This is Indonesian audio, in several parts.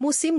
Musim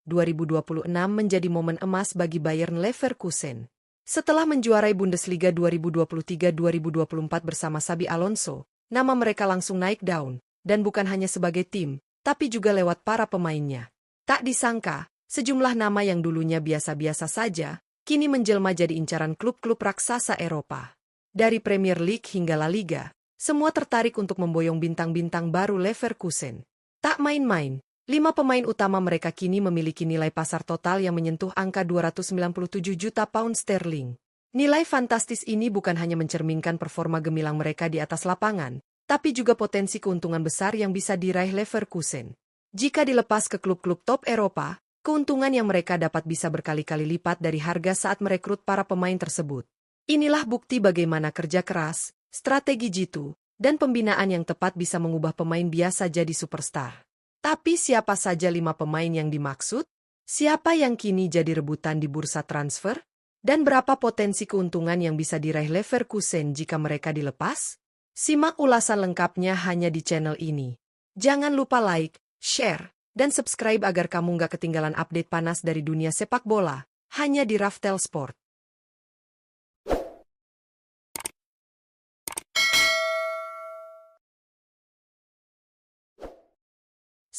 2025-2026 menjadi momen emas bagi Bayern Leverkusen. Setelah menjuarai Bundesliga 2023-2024 bersama Xabi Alonso, nama mereka langsung naik daun, dan bukan hanya sebagai tim, tapi juga lewat para pemainnya. Tak disangka, sejumlah nama yang dulunya biasa-biasa saja, kini menjelma jadi incaran klub-klub raksasa Eropa. Dari Premier League hingga La Liga, semua tertarik untuk memboyong bintang-bintang baru Leverkusen. Tak main-main. 5 pemain utama mereka kini memiliki nilai pasar total yang menyentuh angka 297 juta pound sterling. Nilai fantastis ini bukan hanya mencerminkan performa gemilang mereka di atas lapangan, tapi juga potensi keuntungan besar yang bisa diraih Leverkusen. Jika dilepas ke klub-klub top Eropa, keuntungan yang mereka dapat bisa berkali-kali lipat dari harga saat merekrut para pemain tersebut. Inilah bukti bagaimana kerja keras, strategi jitu, dan pembinaan yang tepat bisa mengubah pemain biasa jadi superstar. Tapi siapa saja 5 pemain yang dimaksud? Siapa yang kini jadi rebutan di bursa transfer? Dan berapa potensi keuntungan yang bisa diraih Leverkusen jika mereka dilepas? Simak ulasan lengkapnya hanya di channel ini. Jangan lupa like, share, dan subscribe agar kamu nggak ketinggalan update panas dari dunia sepak bola, hanya di Raftel Sport.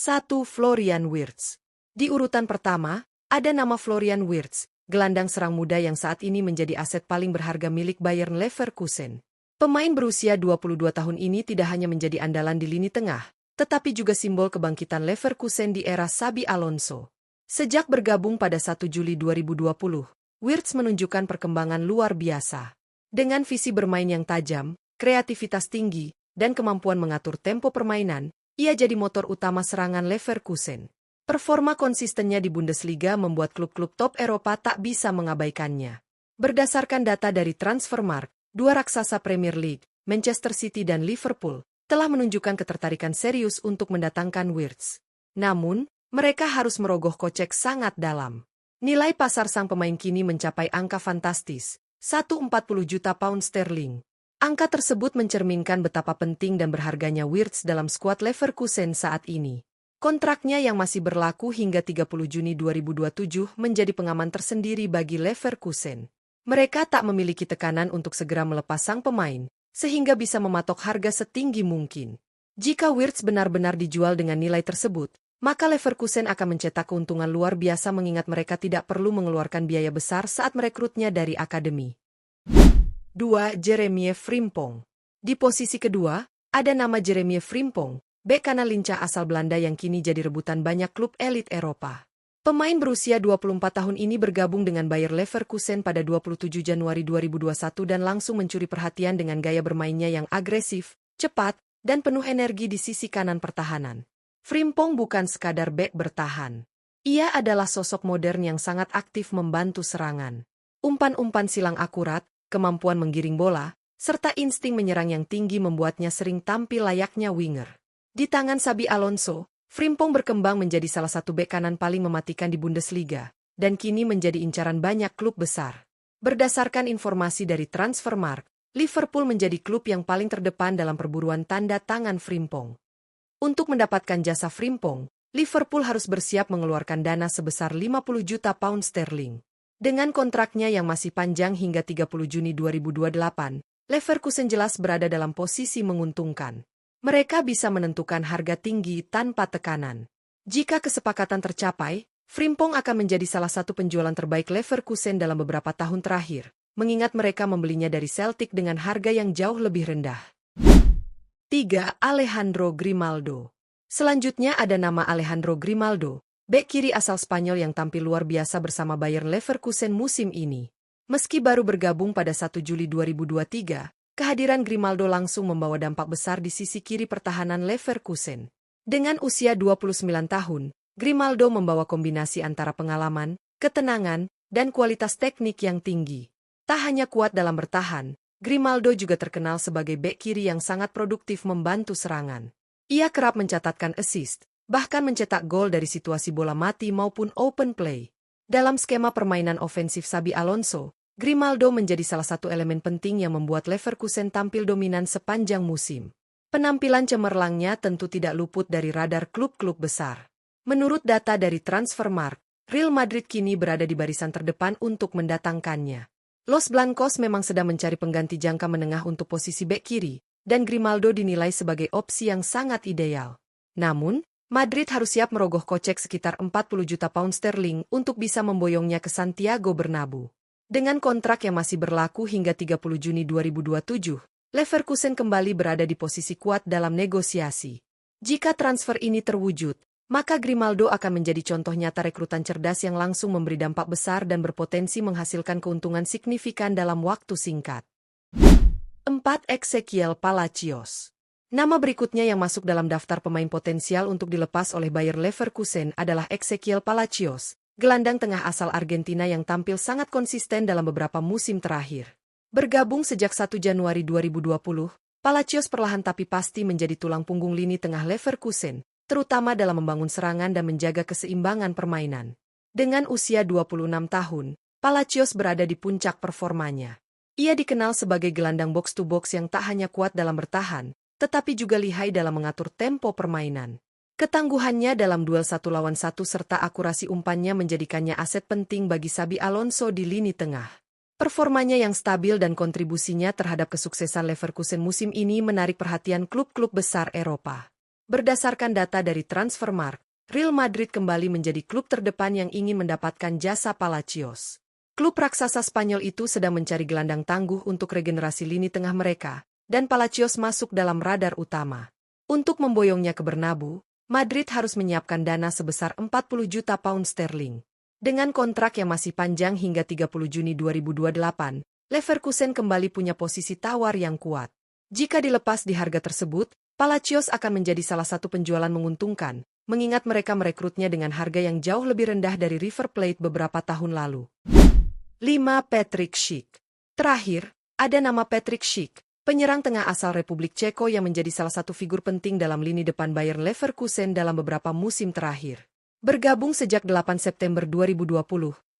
Satu, Florian Wirtz. Di urutan pertama, ada nama Florian Wirtz, gelandang serang muda yang saat ini menjadi aset paling berharga milik Bayern Leverkusen. Pemain berusia 22 tahun ini tidak hanya menjadi andalan di lini tengah, tetapi juga simbol kebangkitan Leverkusen di era Xabi Alonso. Sejak bergabung pada 1 Juli 2020, Wirtz menunjukkan perkembangan luar biasa. Dengan visi bermain yang tajam, kreativitas tinggi, dan kemampuan mengatur tempo permainan, ia jadi motor utama serangan Leverkusen. Performa konsistennya di Bundesliga membuat klub-klub top Eropa tak bisa mengabaikannya. Berdasarkan data dari Transfermarkt, 2 raksasa Premier League, Manchester City dan Liverpool, telah menunjukkan ketertarikan serius untuk mendatangkan Wirtz. Namun, mereka harus merogoh kocek sangat dalam. Nilai pasar sang pemain kini mencapai angka fantastis, 140 juta pound sterling. Angka tersebut mencerminkan betapa penting dan berharganya Wirtz dalam skuad Leverkusen saat ini. Kontraknya yang masih berlaku hingga 30 Juni 2027 menjadi pengaman tersendiri bagi Leverkusen. Mereka tak memiliki tekanan untuk segera melepas sang pemain, sehingga bisa mematok harga setinggi mungkin. Jika Wirtz benar-benar dijual dengan nilai tersebut, maka Leverkusen akan mencetak keuntungan luar biasa mengingat mereka tidak perlu mengeluarkan biaya besar saat merekrutnya dari akademi. 2. Jeremie Frimpong. Di posisi kedua, ada nama Jeremie Frimpong, bek kanan lincah asal Belanda yang kini jadi rebutan banyak klub elit Eropa. Pemain berusia 24 tahun ini bergabung dengan Bayer Leverkusen pada 27 Januari 2021 dan langsung mencuri perhatian dengan gaya bermainnya yang agresif, cepat, dan penuh energi di sisi kanan pertahanan. Frimpong bukan sekadar bek bertahan. Ia adalah sosok modern yang sangat aktif membantu serangan. Umpan-umpan silang akurat, kemampuan menggiring bola, serta insting menyerang yang tinggi membuatnya sering tampil layaknya winger. Di tangan Xabi Alonso, Frimpong berkembang menjadi salah satu bek kanan paling mematikan di Bundesliga, dan kini menjadi incaran banyak klub besar. Berdasarkan informasi dari Transfermarkt, Liverpool menjadi klub yang paling terdepan dalam perburuan tanda tangan Frimpong. Untuk mendapatkan jasa Frimpong, Liverpool harus bersiap mengeluarkan dana sebesar 50 juta pound sterling. Dengan kontraknya yang masih panjang hingga 30 Juni 2028, Leverkusen jelas berada dalam posisi menguntungkan. Mereka bisa menentukan harga tinggi tanpa tekanan. Jika kesepakatan tercapai, Frimpong akan menjadi salah satu penjualan terbaik Leverkusen dalam beberapa tahun terakhir, mengingat mereka membelinya dari Celtic dengan harga yang jauh lebih rendah. 3. Alejandro Grimaldo. Selanjutnya ada nama Alejandro Grimaldo, bek kiri asal Spanyol yang tampil luar biasa bersama Bayern Leverkusen musim ini. Meski baru bergabung pada 1 Juli 2023, kehadiran Grimaldo langsung membawa dampak besar di sisi kiri pertahanan Leverkusen. Dengan usia 29 tahun, Grimaldo membawa kombinasi antara pengalaman, ketenangan, dan kualitas teknik yang tinggi. Tak hanya kuat dalam bertahan, Grimaldo juga terkenal sebagai bek kiri yang sangat produktif membantu serangan. Ia kerap mencatatkan assist, bahkan mencetak gol dari situasi bola mati maupun open play. Dalam skema permainan ofensif Xabi Alonso, Grimaldo menjadi salah satu elemen penting yang membuat Leverkusen tampil dominan sepanjang musim. Penampilan cemerlangnya tentu tidak luput dari radar klub-klub besar. Menurut data dari Transfermarkt, Real Madrid kini berada di barisan terdepan untuk mendatangkannya. Los Blancos memang sedang mencari pengganti jangka menengah untuk posisi bek kiri, dan Grimaldo dinilai sebagai opsi yang sangat ideal. Namun, Madrid harus siap merogoh kocek sekitar 40 juta pound sterling untuk bisa memboyongnya ke Santiago Bernabeu. Dengan kontrak yang masih berlaku hingga 30 Juni 2027, Leverkusen kembali berada di posisi kuat dalam negosiasi. Jika transfer ini terwujud, maka Grimaldo akan menjadi contoh nyata rekrutan cerdas yang langsung memberi dampak besar dan berpotensi menghasilkan keuntungan signifikan dalam waktu singkat. 4. Ezequiel Palacios. Nama berikutnya yang masuk dalam daftar pemain potensial untuk dilepas oleh Bayer Leverkusen adalah Ezequiel Palacios, gelandang tengah asal Argentina yang tampil sangat konsisten dalam beberapa musim terakhir. Bergabung sejak 1 Januari 2020, Palacios perlahan tapi pasti menjadi tulang punggung lini tengah Leverkusen, terutama dalam membangun serangan dan menjaga keseimbangan permainan. Dengan usia 26 tahun, Palacios berada di puncak performanya. Ia dikenal sebagai gelandang box-to-box yang tak hanya kuat dalam bertahan, tetapi juga lihai dalam mengatur tempo permainan. Ketangguhannya dalam duel 1-lawan-1 serta akurasi umpannya menjadikannya aset penting bagi Xabi Alonso di lini tengah. Performanya yang stabil dan kontribusinya terhadap kesuksesan Leverkusen musim ini menarik perhatian klub-klub besar Eropa. Berdasarkan data dari Transfermarkt, Real Madrid kembali menjadi klub terdepan yang ingin mendapatkan jasa Palacios. Klub raksasa Spanyol itu sedang mencari gelandang tangguh untuk regenerasi lini tengah mereka, dan Palacios masuk dalam radar utama. Untuk memboyongnya ke Bernabeu, Madrid harus menyiapkan dana sebesar 40 juta pound sterling. Dengan kontrak yang masih panjang hingga 30 Juni 2028, Leverkusen kembali punya posisi tawar yang kuat. Jika dilepas di harga tersebut, Palacios akan menjadi salah satu penjualan menguntungkan, mengingat mereka merekrutnya dengan harga yang jauh lebih rendah dari River Plate beberapa tahun lalu. 5. Patrick Schick. Terakhir, ada nama Patrick Schick, penyerang tengah asal Republik Ceko yang menjadi salah satu figur penting dalam lini depan Bayer Leverkusen dalam beberapa musim terakhir. Bergabung sejak 8 September 2020,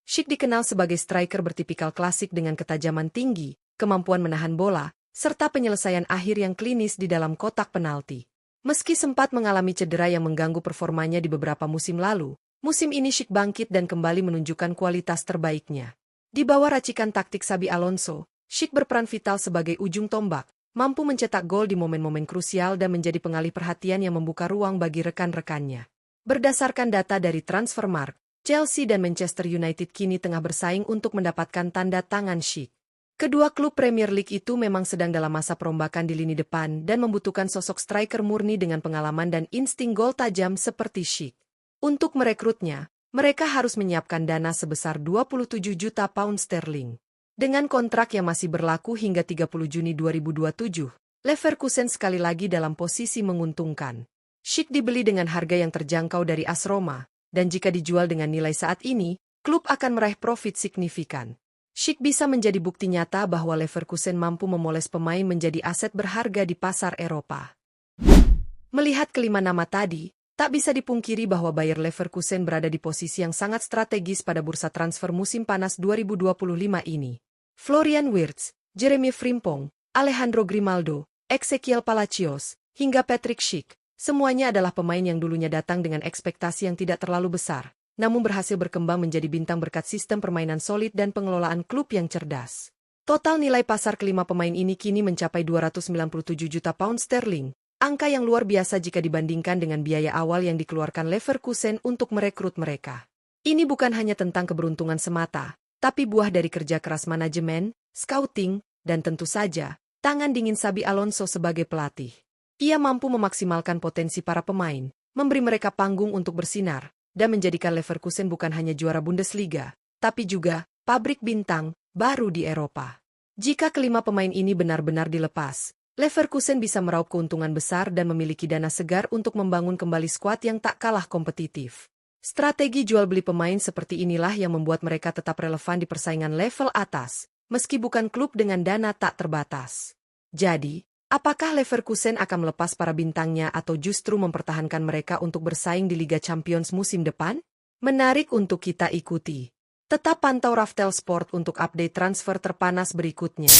Schick dikenal sebagai striker bertipikal klasik dengan ketajaman tinggi, kemampuan menahan bola, serta penyelesaian akhir yang klinis di dalam kotak penalti. Meski sempat mengalami cedera yang mengganggu performanya di beberapa musim lalu, musim ini Schick bangkit dan kembali menunjukkan kualitas terbaiknya. Di bawah racikan taktik Xabi Alonso, Schick berperan vital sebagai ujung tombak, mampu mencetak gol di momen-momen krusial dan menjadi pengalih perhatian yang membuka ruang bagi rekan-rekannya. Berdasarkan data dari Transfermarkt, Chelsea dan Manchester United kini tengah bersaing untuk mendapatkan tanda tangan Schick. Kedua klub Premier League itu memang sedang dalam masa perombakan di lini depan dan membutuhkan sosok striker murni dengan pengalaman dan insting gol tajam seperti Schick. Untuk merekrutnya, mereka harus menyiapkan dana sebesar 27 juta pound sterling. Dengan kontrak yang masih berlaku hingga 30 Juni 2027, Leverkusen sekali lagi dalam posisi menguntungkan. Schick dibeli dengan harga yang terjangkau dari AS Roma, dan jika dijual dengan nilai saat ini, klub akan meraih profit signifikan. Schick bisa menjadi bukti nyata bahwa Leverkusen mampu memoles pemain menjadi aset berharga di pasar Eropa. Melihat kelima nama tadi, tak bisa dipungkiri bahwa Bayer Leverkusen berada di posisi yang sangat strategis pada bursa transfer musim panas 2025 ini. Florian Wirtz, Jeremy Frimpong, Alejandro Grimaldo, Ezequiel Palacios, hingga Patrick Schick, semuanya adalah pemain yang dulunya datang dengan ekspektasi yang tidak terlalu besar, namun berhasil berkembang menjadi bintang berkat sistem permainan solid dan pengelolaan klub yang cerdas. Total nilai pasar kelima pemain ini kini mencapai 297 juta pound sterling, angka yang luar biasa jika dibandingkan dengan biaya awal yang dikeluarkan Leverkusen untuk merekrut mereka. Ini bukan hanya tentang keberuntungan semata, tapi buah dari kerja keras manajemen, scouting, dan tentu saja, tangan dingin Xabi Alonso sebagai pelatih. Ia mampu memaksimalkan potensi para pemain, memberi mereka panggung untuk bersinar, dan menjadikan Leverkusen bukan hanya juara Bundesliga, tapi juga pabrik bintang baru di Eropa. Jika kelima pemain ini benar-benar dilepas, Leverkusen bisa meraup keuntungan besar dan memiliki dana segar untuk membangun kembali skuad yang tak kalah kompetitif. Strategi jual beli pemain seperti inilah yang membuat mereka tetap relevan di persaingan level atas, meski bukan klub dengan dana tak terbatas. Jadi, apakah Leverkusen akan melepas para bintangnya atau justru mempertahankan mereka untuk bersaing di Liga Champions musim depan? Menarik untuk kita ikuti. Tetap pantau Raftel Sport untuk update transfer terpanas berikutnya.